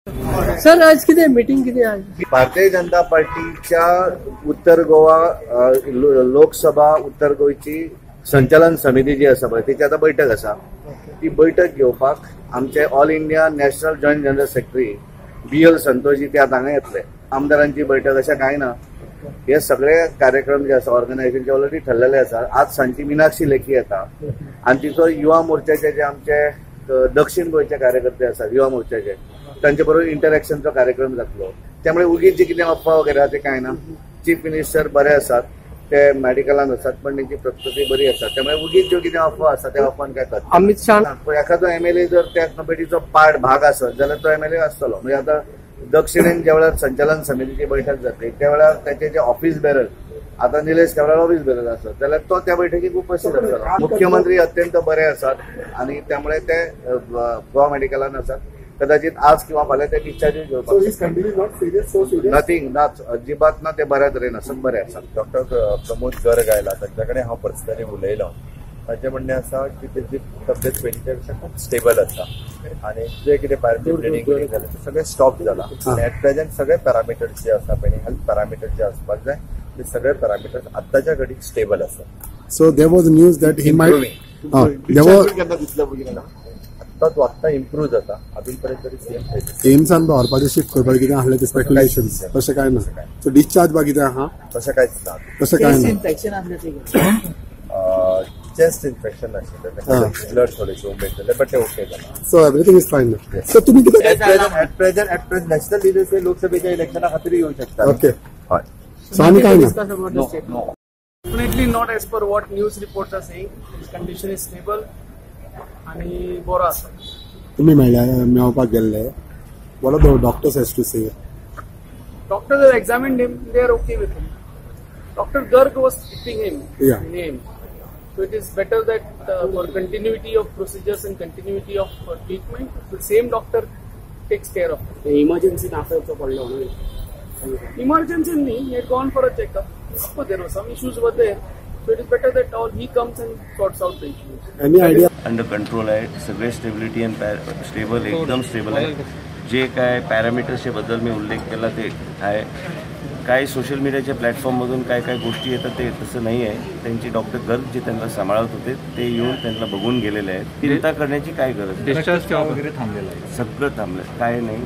Sir आज किती meeting किती आज भारतीय जनता पार्टीच्या उत्तर गोवा लोकसभा उत्तर गोयची संचालन समिती जी आसा पळय तिची आता बैठक आसा. ती बैठक घेवपाक आमचे all India national joint general secretary BL Santoshji ते आता हांगा येतले. आमदारांची बैठक अशें कांय ना. हे सगळे कार्यक्रम जे आसा ऑर्गनायझेशनचे ऑलरेडी ठरलेले आसा. आज सांजची मीनाक्षी लेखी येता आणि तिचो युवा मोर्चाचे जे आमचे दक्षिण गोयचे कार्यकर्ते आसात युवा मोर्चाचे त्यांचे बरोबर इंटरॅक्शनचो कार्यक्रम जातलो. त्यामुळे उगीच जे कितें अफवा वगैरे आहा ते कांय ना. चीफ मिनिस्टर बरे आसात, ते मेडिकलान आसात, पण त्यांची प्रकृती बरी आसा. त्यामुळे उगीच ज्यो कितें अफवा आसा त्या अफवान काय करता. अमित शाह एखादो MLA जर त्या कमिटीचो भाग आसत जाल्यार तो MLA आसतलो. म्हणजे आता दक्षिणेन ज्या वेळार संचालन समितीची बैठक जातली त्या वेळार त्याचे जे ऑफिस बेरर आता निलेश केवळार ऑफिस बेरर आसत जाल्यार तो त्या बैठकीक उपस्थित आसतलो. मुख्यमंत्री अत्यंत बरे आसात आणि त्यामुळे ते गोवा मेडिकलान आसात. कदाचित आज किंवा फाल्यां ते डिस्चार्ज घेवपाक नथिंग अजिबात ना. ते बऱ्या तरेन आसात, बरे आसात. डॉक्टर प्रमोद गर्ग आयला तांचे कडेन हांव पर्सनली उलयलो. तांचें म्हणणें आसा की तेजी तब्येत पयलींच्या पेक्षा खूब स्टेबल आसा आनी जे कितें भायर ब्लिडींग जालें तें सगळें स्टॉप जालां. एट प्रेझेंट सगळे पॅरामिटर्स जे आसा पळय हेल्थ पॅरामिटर्स जे आसपाक जाय ते सगळे पॅरामिटर्स आतांच्या घडीक स्टेबल आसा. So there was news that he आत्ता इम्प्रूव्ह जाता. अजून पर्यंत तरी सेम एम्सान व्हरपाचें शिफ्ट करपाक कितें आहलें ते स्पेक्युलेशन तशें कांय ना. सो डिस्चार्ज बा कितें आहा तशें कांयच ना. तशें कांय ना. इन्फेक्शन चेस्ट इन्फेक्शन आशिल्लें ब्लड थोडेशें उमयतले बट ते ओके जालां. सो एवरीथिंग इज फायन. सो तुमी कितें एट प्रेझेंट नॅशनल लिडर्स लोकसभेच्या इलेक्शना खातीर येवंक शकता. ओके हय. सो आनी कांय ना. Definitely not as per what news reports are saying. His condition is stable आणि बरो आसा. तुमी मेळपाक गेल्ले. what are the doctors has to say? Doctors have examined him. They are okay with him. Dr. Garg was keeping him name. So it is better that for continuity of procedures and continuity of treatment, the same doctor takes care of him. Emergency नाफेचो पडलो म्हणून. Emergency he had gone for a checkup. But there were some issues were there. So it is better that he comes and sorts out the issues. Any idea? Under control आहे. सगळे stability and stable एकदम stable आहे. जे काय पॅरामीटर्सच्या बद्दल मी उल्लेख केला ते आहे. काय सोशल मीडियाच्या प्लॅटफॉर्ममधून काय काय गोष्टी येतात ते तसं नाही आहे. त्यांची डॉक्टर गर्ग जे त्यांना सांभाळत होते ते येऊन त्यांना बघून गेलेले आहेत. चिंता करण्याची काय गरज. डिस्चार्ज वगैरे थांबलेलं आहे. सगळं थांबलं, काय नाही.